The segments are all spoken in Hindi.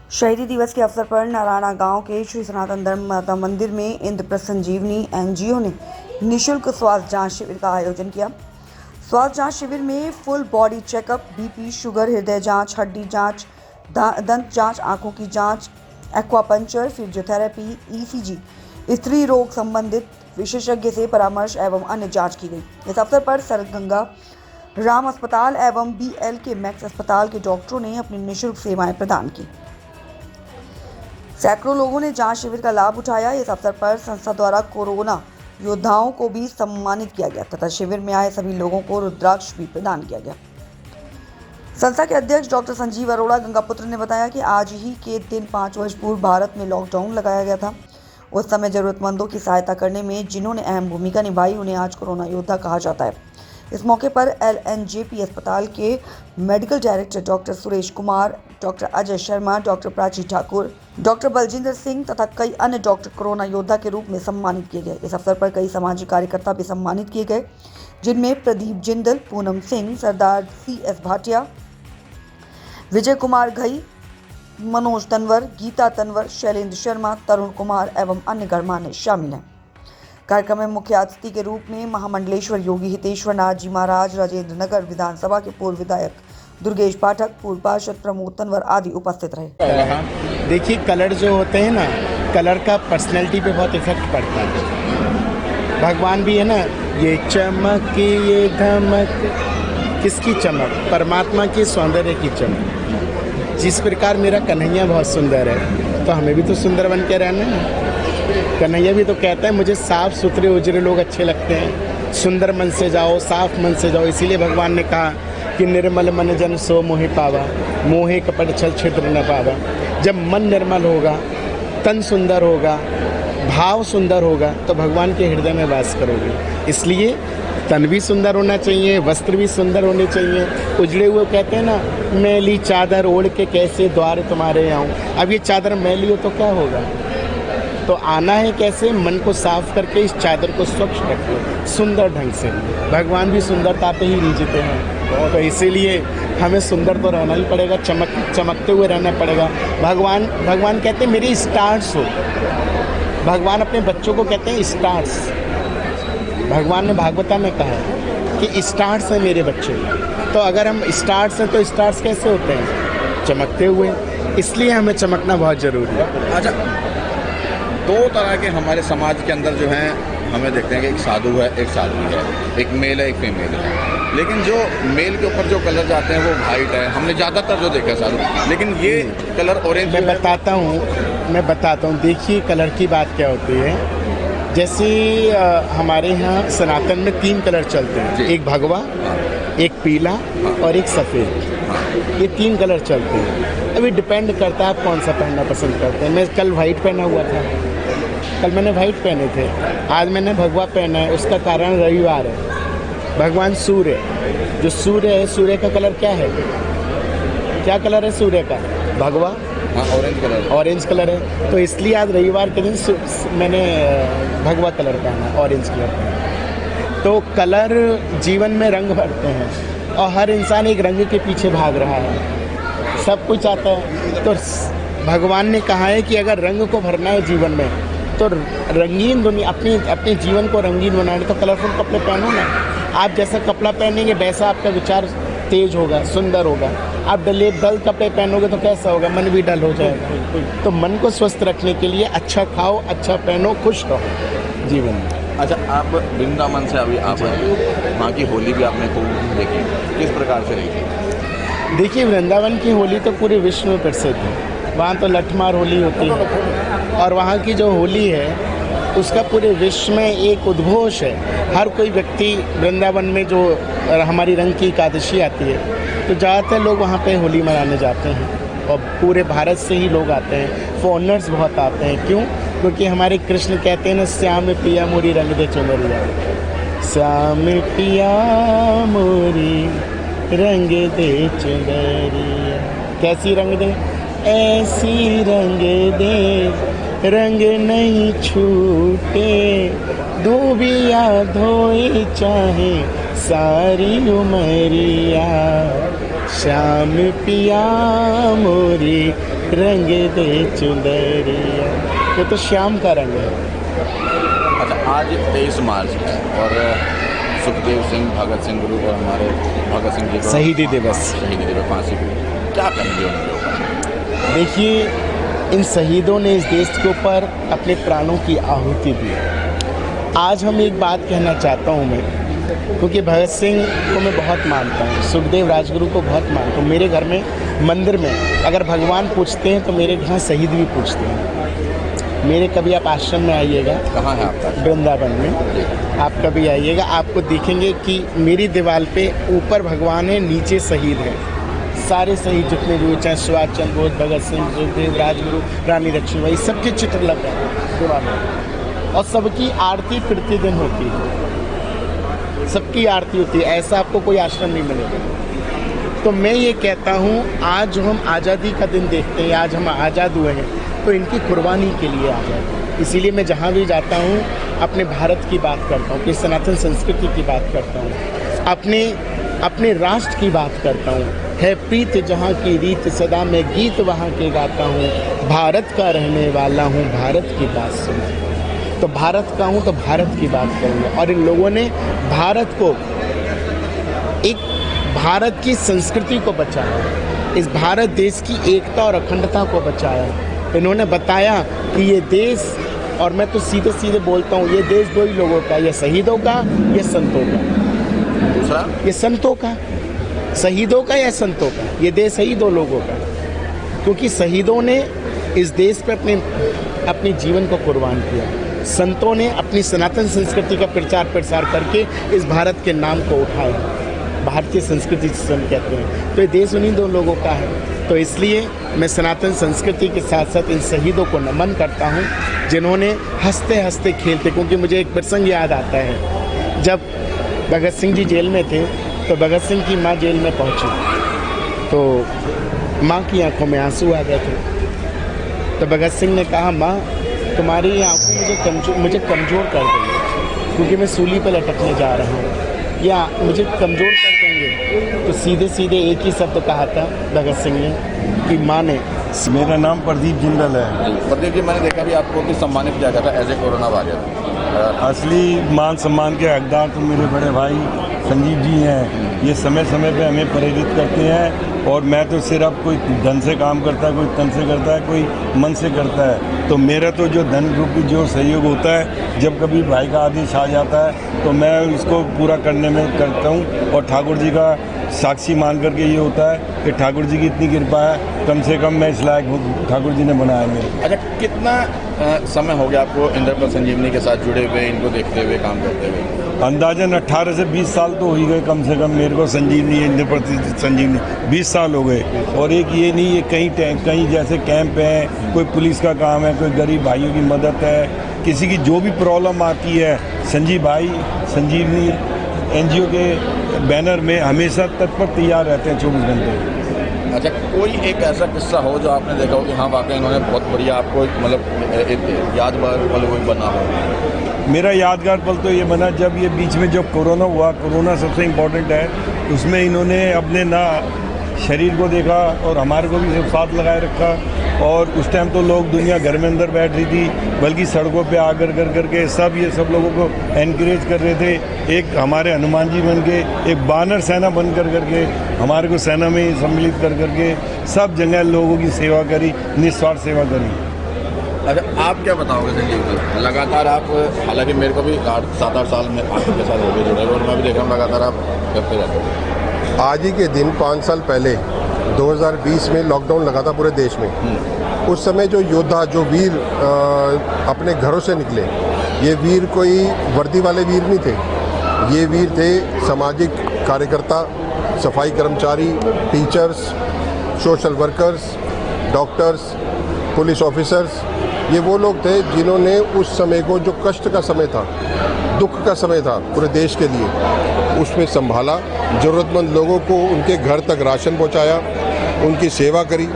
शहीदी दिवस के अवसर पर नारायणा गांव के श्री सनातन धर्म माता मंदिर में इंद्रप्रस्थ संजीवनी एनजीओ ने निःशुल्क स्वास्थ्य जांच शिविर का आयोजन किया। स्वास्थ्य जांच शिविर में full body checkup, BP, sugar, हृदय जांच, हड्डी जांच, दंत जांच, आंखों की जांच, एक्वापंचर, फिजियोथेरेपी, ईसीजी, स्त्री रोग संबंधित विशेषज्ञ से परामर्श एवं अन्य जांच की गई। इस अवसर पर सरगंगा राम अस्पताल एवं BLK मैक्स अस्पताल के डॉक्टरों ने अपनी निःशुल्क सेवाएं प्रदान की। सैकड़ों लोगों ने जांच शिविर का लाभ उठाया। इस अवसर पर संस्था द्वारा कोरोना योद्धाओं को भी सम्मानित किया गया तथा शिविर में आए सभी लोगों को रुद्राक्ष भी प्रदान किया गया। संस्था के अध्यक्ष डॉक्टर संजीव अरोड़ा गंगापुत्र ने बताया कि आज ही के दिन 5 वर्ष पूर्व भारत में लॉकडाउन लगाया गया था। उस समय जरूरतमंदों की सहायता करने में जिन्होंने अहम भूमिका निभाई उन्हें आज कोरोना योद्धा कहा जाता है। इस मौके पर LNJP अस्पताल के medical director doctor Suresh Kumar, doctor Ajay Sharma, doctor Prachi Thakur, doctor Baljinder Singh तथा कई अन्य डॉक्टर कोरोना योद्धा के रूप में सम्मानित किए गए। इस अवसर पर कई सामाजिक कार्यकर्ता भी सम्मानित किए गए, जिनमें प्रदीप जिंदल, पूनम सिंह, सरदार CS भाटिया, विजय कुमार घई, मनोज तंवर, गीता तंवर, शैलेंद्र शर्मा, तरुण कुमार एवं अन्य गणमान्य शामिल हैं। कार्यक्रम में मुख्य अतिथि के रूप में महामंडलेश्वर योगी हितेश्वर नाथ जी महाराज, राजेंद्र नगर विधानसभा के पूर्व विधायक दुर्गेश पाठक, पूर्व पार्षद प्रमोद तंवर आदि उपस्थित रहे। देखिए, कलर जो होते हैं ना, कलर का पर्सनैलिटी पे बहुत इफेक्ट पड़ता है। भगवान भी है ना, ये चमक ये धमक, किसकी चमक? परमात्मा की सौंदर्य की चमक। जिस प्रकार मेरा कन्हैया बहुत सुंदर है, तो हमें भी तो सुंदर बन के रहना है। कन्हैया भी तो कहता है मुझे साफ सुथरे उजरे लोग अच्छे लगते हैं, सुंदर मन से जाओ, साफ मन से जाओ। इसीलिए भगवान ने कहा कि निर्मल मन जन सो मोहि पावा, मोहे कपट छल छिद्र न पावा। जब मन निर्मल होगा, तन सुंदर होगा, भाव सुंदर होगा, तो भगवान के हृदय में वास करोगे। इसलिए तन भी सुंदर होना चाहिए, वस्त्र भी सुंदर होने चाहिए। उजड़े हुए कहते हैं ना, मैली चादर ओढ़ के कैसे द्वार तुम्हारे आऊँ। अब ये चादर मैली हो तो क्या होगा? तो आना है कैसे? मन को साफ करके इस चादर को स्वच्छ रखो, सुंदर ढंग से। भगवान भी सुंदरता पे ही रीझते हैं, तो इसीलिए हमें सुंदर तो रहना ही पड़ेगा, चमकते हुए रहना पड़ेगा। भगवान कहते हैं मेरे स्टार्स हो। भगवान अपने बच्चों को कहते हैं स्टार्स। भगवान ने भागवता में कहा है कि स्टार्स हैं मेरे बच्चे। तो अगर हम स्टार्स हैं तो स्टार्स कैसे होते हैं? चमकते हुए। इसलिए हमें चमकना बहुत ज़रूरी है। अच्छा, दो तरह के हमारे समाज के अंदर जो हैं, हमें देखते हैं कि एक साधु है, एक साध्वी है, एक मेल है, एक फीमेल है। लेकिन जो मेल के ऊपर जो कलर जाते हैं वो वाइट है, हमने ज़्यादातर जो देखा है साधु। लेकिन ये कलर ऑरेंज। मैं बताता हूँ। देखिए, कलर की बात क्या होती है। जैसे हमारे यहाँ सनातन में 3 कलर चलते हैं, एक भगवा, एक पीला और एक सफ़ेद। ये 3 कलर चलते हैं। अभी डिपेंड करता है आप कौन सा पहनना पसंद करते हैं। मैं कल वाइट पहना हुआ था, कल मैंने वाइट पहने थे, आज मैंने भगवा पहना है। उसका कारण रविवार है। भगवान सूर्य, जो सूर्य है, सूर्य का कलर क्या है? क्या कलर है सूर्य का? भगवा, ऑरेंज कलर है। तो इसलिए आज रविवार के दिन मैंने भगवा कलर पहना, ऑरेंज कलर पहना। तो कलर जीवन में रंग भरते हैं और हर इंसान एक रंग के पीछे भाग रहा है, सब कुछ आता है। तो भगवान ने कहा है कि अगर रंग को भरना है जीवन में, तो रंगीन दुनिया, अपने जीवन को रंगीन बनाना, तो कलरफुल कपड़े पहनो ना। आप जैसा कपड़ा पहनेंगे वैसा आपका विचार तेज होगा, सुंदर होगा। आप डल कपड़े पहनोगे तो कैसा होगा? मन भी डल हो जाएगा। तो मन को स्वस्थ रखने के लिए अच्छा खाओ, अच्छा पहनो, खुश रहो जीवन में। अच्छा, आप वृंदावन से अभी आप वहाँ की होली भी आपने खूब देखी, किस प्रकार से रही? देखिए, वृंदावन की होली तो पूरे विश्व में प्रसिद्ध है। वहाँ तो लठमार होली होती है और वहाँ की जो होली है उसका पूरे विश्व में एक उद्घोष है। हर कोई व्यक्ति वृंदावन में, जो हमारी रंग की एकादशी आती है, तो ज़्यादातर लोग वहाँ पे होली मनाने जाते हैं और पूरे भारत से ही लोग आते हैं। फॉरेनर्स बहुत आते हैं। क्यों? क्योंकि हमारे कृष्ण कहते हैं ना, श्याम पिया मोरी रंग दे चुनरिया। श्याम पिया मोरी रंग दे चुनरिया। कैसी रंग दे? ऐसी रंग दे, रंग नहीं छूटे, धोबिया धोए चाहे सारी उमरिया। श्याम पिया मोरी रंगे दे चुंदरिया, ये तो श्याम का रंग है। अच्छा, आज 23 मार्च है और सुखदेव सिंह, भगत सिंह ग्रुप और हमारे भगत सिंह जी को शहीदी दिवस। शहीदी दिवस, फांसी हुई, क्या कहेंगे उनके ऊपर? देखिए, इन शहीदों ने इस देश के ऊपर अपने प्राणों की आहुति दी। आज हम एक बात कहना चाहता हूँ मैं, क्योंकि भगत सिंह को मैं बहुत मानता हूँ, सुखदेव राजगुरु को बहुत मानता हूँ। मेरे घर में मंदिर में अगर भगवान पूछते हैं तो मेरे यहाँ शहीद भी पूछते हैं। मेरे कभी आप आश्रम में आइएगा, कहाँ है आपका? वृंदावन में। आप कभी आइएगा, आपको देखेंगे कि मेरी दीवार पे ऊपर भगवान है, नीचे शहीद है। सारे शहीद जितने भी हुए, चाहे सुभाष चंद्र बोस, भगत सिंह, सुखदेव, राजगुरु, रानी लक्ष्मीबाई, सबके चित्र लगे हैं दीवार में, और सबकी आरती प्रतिदिन होती है, सबकी आरती होती है। ऐसा आपको कोई आश्रम नहीं मिलेगा। तो मैं ये कहता हूँ, आज जो हम आज़ादी का दिन देखते हैं, आज हम आज़ाद हुए हैं, तो इनकी कुर्बानी के लिए आज़ाद। इसीलिए मैं जहाँ भी जाता हूँ अपने भारत की बात करता हूँ, अपनी सनातन संस्कृति की बात करता हूँ, अपने राष्ट्र की बात करता हूँ। है प्रीत जहाँ की रीत, सदा मैं गीत वहाँ के गाता हूँ। भारत का रहने वाला हूँ, भारत की बात सुनो। तो भारत का हूँ तो भारत की बात करूँगा। और इन लोगों ने भारत को, एक भारत की संस्कृति को बचाया, इस भारत देश की एकता और अखंडता को बचाया। इन्होंने बताया कि ये देश, और मैं तो सीधे सीधे बोलता हूँ, ये देश दो ही लोगों का, ये शहीदों का, ये संतों का। दूसरा, ये संतों का, शहीदों का या संतों का, ये देश है ही दो लोगों का। क्योंकि शहीदों ने इस देश पे अपने जीवन को कुर्बान किया, संतों ने अपनी सनातन संस्कृति का प्रचार प्रसार करके इस भारत के नाम को उठाया, भारतीय संस्कृति जिसे हम कहते हैं। तो ये देश उन्हीं दो लोगों का है। तो इसलिए मैं सनातन संस्कृति के साथ साथ इन शहीदों को नमन करता हूँ, जिन्होंने हंसते हंसते खेलते, क्योंकि मुझे एक प्रसंग याद आता है, जब भगत सिंह जी जेल में थे तो भगत सिंह की माँ जेल में पहुंची, तो माँ की आंखों में आंसू आ गए थे। तो भगत सिंह ने कहा, माँ तुम्हारी आंखें मुझे कमज़ोर कर देंगे, क्योंकि मैं सूली पर लटकने जा रहा हूँ, या मुझे कमज़ोर कर देंगे। तो सीधे सीधे एक ही शब्द कहा था भगत सिंह ने कि माँ ने। मेरा नाम प्रदीप जिंदल है। प्रदीप जी, मैंने देखा भी आपको कि सम्मानित किया गया था एज ए कोरोना वॉरियर। असली मान सम्मान के हकदार तो मेरे बड़े भाई संजीव जी हैं। ये समय समय पे हमें प्रेरित करते हैं, और मैं तो सिर्फ कोई धन से काम करता है, कोई तन से करता है, कोई मन से करता है। तो मेरा तो जो धन रूपी जो सहयोग होता है, जब कभी भाई का आदेश आ जाता है तो मैं इसको पूरा करने में करता हूँ। और ठाकुर जी का साक्षी मान करके ये होता है कि ठाकुर जी की इतनी कृपा है, कम से कम मैं इस लायक ठाकुर जी ने बनाया मेरे। अच्छा, कितना समय हो गया आपको इंद्रप्रस्थ संजीवनी के साथ जुड़े हुए, इनको देखते हुए, काम करते हुए? अंदाजन 18 से 20 साल तो हो ही गए कम से कम मेरे को संजीवनी, इंद्रप्रस्थ संजीवनी 20 साल हो गए। और एक ये नहीं, ये कहीं जैसे कैंप है, कोई पुलिस का काम है, कोई गरीब भाइयों की मदद है, किसी की जो भी प्रॉब्लम आती है, संजीव भाई संजीवनी NGO के बैनर में हमेशा तत्पर तैयार रहते हैं 24 घंटे। अच्छा, कोई एक ऐसा किस्सा हो जो आपने देखा हो कि हाँ वाकई इन्होंने बहुत बढ़िया आपको मतलब एक यादगार पल कोई बना हो? मेरा यादगार पल तो ये बना जब ये बीच में जब कोरोना हुआ, कोरोना सबसे इम्पोर्टेंट है, उसमें इन्होंने अपने ना शरीर को देखा और हमारे को भी सब साथ लगाए रखा। और उस टाइम तो लोग दुनिया घर में अंदर बैठ रही थी, बल्कि सड़कों पे आकर करके ये सब लोगों को एनकरेज कर रहे थे। एक हमारे हनुमान जी बन के, एक बानर सेना बन करके हमारे को सेना में सम्मिलित करके सब जगह लोगों की सेवा करी, निस्वार्थ सेवा करी। अच्छा, आप क्या बताओगे संजीव जी? लगातार आप, हालांकि मेरे को भी 7-8 साल में आपके साथ हो गए जुड़े, और मैं भी देख रहा हूँ लगातार आप करते रहते हैं। आज ही के दिन 5 साल पहले 2020 में लॉकडाउन लगा था पूरे देश में। उस समय जो योद्धा, जो वीर अपने घरों से निकले, ये वीर कोई वर्दी वाले वीर नहीं थे, ये वीर थे सामाजिक कार्यकर्ता, सफाई कर्मचारी, teachers, social workers, doctors, police officers. ये वो लोग थे जिन्होंने उस समय को, जो कष्ट का समय था, दुख का समय था पूरे देश के लिए, उसमें संभाला, ज़रूरतमंद लोगों को उनके घर तक राशन पहुंचाया, उनकी सेवा करी।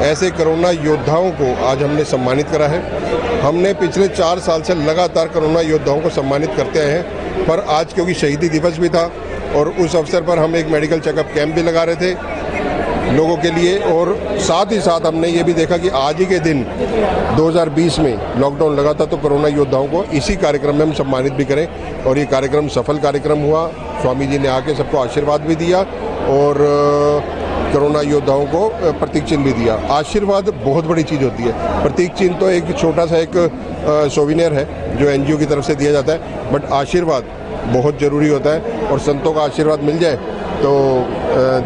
ऐसे कोरोना योद्धाओं को आज हमने सम्मानित करा है। हमने पिछले 4 साल से लगातार कोरोना योद्धाओं को सम्मानित करते आए हैं, पर आज क्योंकि शहीदी दिवस भी था और उस अवसर पर हम एक मेडिकल चेकअप कैंप भी लगा रहे थे, लोगों के लिए। और साथ ही साथ हमने ये भी देखा कि आज ही के दिन 2020 में लॉकडाउन लगा था, तो कोरोना योद्धाओं को इसी कार्यक्रम में हम सम्मानित भी करें, और ये कार्यक्रम सफल कार्यक्रम हुआ। स्वामी जी ने आके सबको आशीर्वाद भी दिया और कोरोना योद्धाओं को प्रतीक चिन्ह भी दिया। आशीर्वाद बहुत बड़ी चीज़ होती है। प्रतीक चिन्ह तो एक छोटा सा एक सोविनियर है जो एनजीओ की तरफ से दिया जाता है, बट आशीर्वाद बहुत ज़रूरी होता है, और संतों का आशीर्वाद मिल जाए तो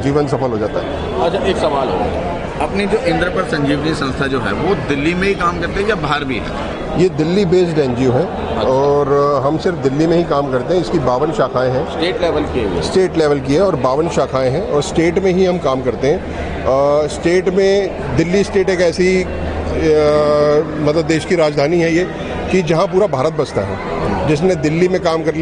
जीवन सफल हो जाता है। अच्छा, एक सवाल है, अपनी जो इंद्रप्रस्थ संजीवनी संस्था जो है वो दिल्ली में ही काम करते हैं या बाहर भी है? ये दिल्ली बेस्ड एनजीओ है और हम सिर्फ दिल्ली में ही काम करते हैं। इसकी 52 शाखाएं हैं। स्टेट लेवल की है? स्टेट लेवल की है और 52 शाखाएं हैं, और स्टेट में ही हम काम करते हैं। स्टेट में दिल्ली स्टेट एक ऐसी मतलब देश की राजधानी है ये, कि जहाँ पूरा भारत बसता है। जिसने दिल्ली में काम कर लिया